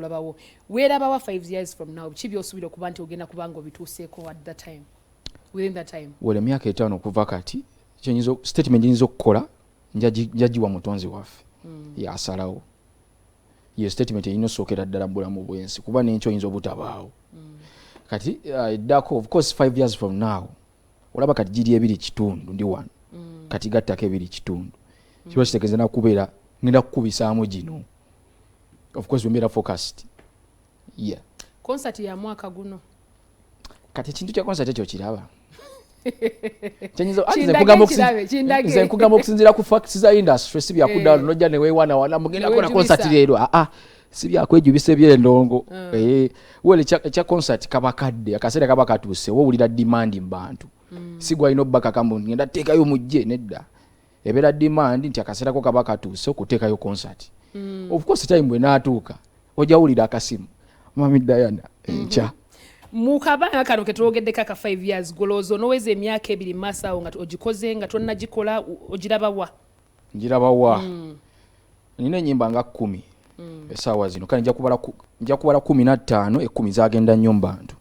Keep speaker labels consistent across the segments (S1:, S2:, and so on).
S1: labawo weerabawa 5 years from now kibi osuubira okuba nti ogenda kubanga obituuseeko at that time within that time
S2: wala emyaka 5 okuva kati kyenyizo statement nyinza okukola njagiwa mutonzi waffe yasalawo ye statement eyina osookera ddala bulamu bwensi kuba n'ekyo oyinza obutabaawo kati eddako of course 5 years from now olaba kati giri 2.5 ndi 1 kati gattako 2.5 kiba kitegeeza nakubeera ngenda kukubisaamu gino of course wembeera focused yeah
S1: concert ya mwaka guno
S2: kati ekintu kya concert ekyo kiraba nze nkugamba okusinziira ku facts za industry si byakudaalo nojja ne weewana wana mugenda kola concert leero si byakwejubisa ebyendongo wele kya concert kaba kadde akaseera kaba katuuse wowulira demand mu bantu si gwalina obbaka kambu ngenda teekayo mujje nedda ebeera demand nti akaseera ko kaba katuuse okuteekayo concert of course time bwe naatuuka ojawulira akasimu mami Diana encha
S1: mukabanga kano ketwogeddeko aka 5 years golozo noweza emyaka 2 masawo nga ogikoze nga tonnagikola ogirabawa
S2: njirabawa nina enyimba nga 10 esaawa zino kale nja kubala 15 10 zagenda nnyo mu bantu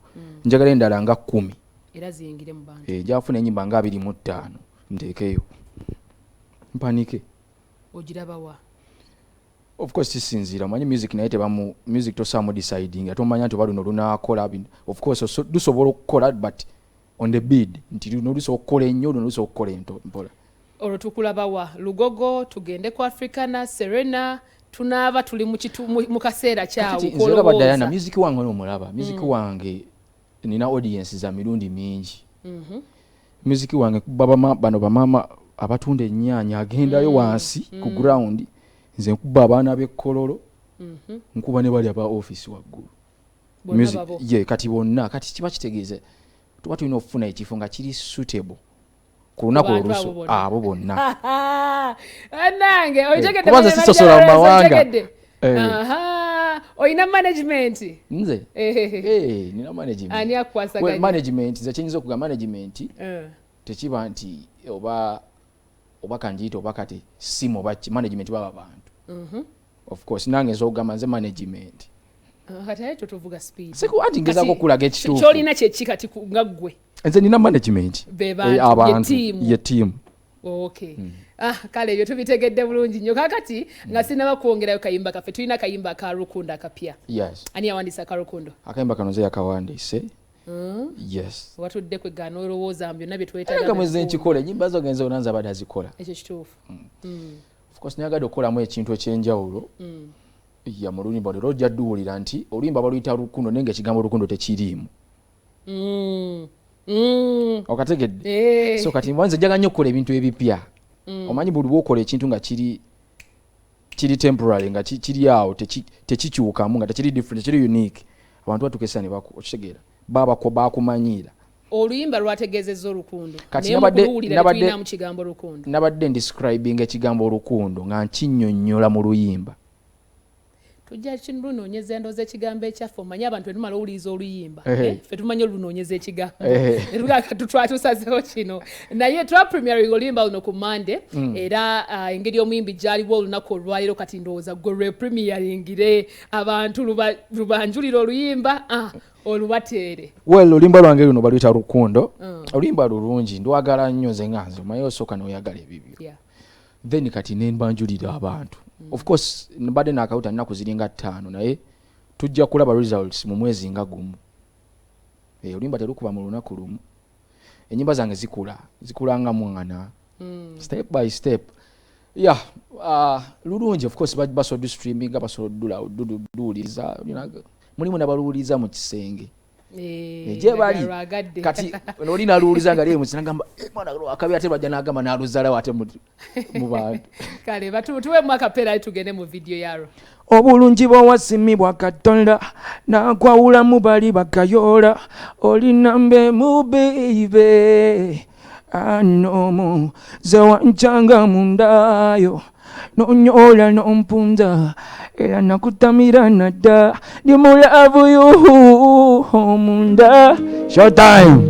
S2: njagala endala nga 10
S1: era ziyingire mu bantu
S2: jafuna enyimba nga 25 nteekeyo mpanike
S1: ogirabawa
S2: of course sisinzira manyi music naye tebamu music tosaamu deciding atomanya nti baluno lunakola of course dusobola okukola but on the bid nti luno lusobola okukola ennyo luno lusobola okukola mpola
S1: olwo tukulabawa lugogo tugende ku Africana Serena tunaaba tuli mu kaseera kyawo
S2: kolowooza Diana music wange n'omulaba music wange nina audience za mirundi mingi music wange bano bamama abatunda ennyaanya agendayo wansi ku ground nze nkuba abaana b'ekkololo nkuba ne bali aba office waggulu kati bonna kati kiba kitegeeze tuba tulina okufuna ekifo nga kiri suitable ku lunaku oluso abo bonna
S1: nange
S2: kubanza sisosola mu mawanga
S1: oyina management
S2: nze nina management
S1: ani akwasaganya
S2: management ze kinyinza okuga management tekiba nti oba kanjiyita oba kati simu oba management baba bantu of course nange nzogamba nze management
S1: kati ekyo tuvuga speed
S2: siku anti ngezako okulaga ekituufu
S1: kyolina kyeki kati nga ggwe
S2: nze nina management abantu ye team
S1: okay kale ebyo tubitegedde bulungi nnyo kakati nga sinaba kwongerayo kayimba kaffe tulina kayimba ka Rukundo akapya
S2: yes
S1: ani yawandisa ka Rukundo
S2: akayimba kano ze yakawandise yes
S1: watudde kwegana olowooza byonna bye twetaaga
S2: nga mwezi nkikola enyimba zo genza onanza abadde azikola
S1: ekyo kituufu
S2: of course nayagadde okukolamu ekintu ekyenjawulo ya mu luyimba olwo ojja dduwulira nti oluyimba baluyita Rukundo naye ng'ekigambo Rukundo tekiriimu okategedde so kati mwanze njaga nnyo okukola ebintu ebipya omanyi buli bwokola ekintu nga kiri temporary nga kiri awo tekikyukamu nga tekiri different tekiri unique abantu batukesa ne okitegeera bakumanyira
S1: oluyimba lwategeezezza Olukundo naye mukuwulira tulina mu kigambo Lukundo
S2: nabadde ndescribing ekigambo Olukundo nga nkinnyonnyola mu luyimba
S1: tujja kinunoonyeza endooza ekigambo ekyaffe omanyi abantu etumala owuliriza oluyimba ffe tumanyi olunoonyeza ekigambo twatusazeho kino naye twapremiering oluyimba luno ku Monday era engeri omuyimbi gyaliwo olunaku olwaleero kati ndowooza gwe lwepremieringire abantu lubanjulira oluyimba olubateere
S2: oluyimba lwange luno baluyita Lukundo oluyimba lulungi ndwagala nnyo nze nga nze omanyi osooka n'oyagala ebibyo then kati nembanjulira abantu of course mbadde nakawuta nnaku ziringa 5 naye tujja kulaba results mu mwezi nga gumu oluyimba terukuba mu lunaku lumu enyimba zange zikula nga mwana step by step lulungi of course basobola streaming basobola duwuliriza mulimu nabaluwuliriza mu kisenge je bali kati nolina luuliza nga lye musinagamba mwana akabi ate bajja nagamba naluzala ate mu bantu
S1: kale batu tuwe mwaka pera tugende mu video yaro
S2: obulungi bwo wasimibwa Katonda nakwawula mu bali bakayola olinambe mu baby anomu zewanchanga mundayo nonyola nompunza era nakutamira nada ndi mulavu yuhu munda showtime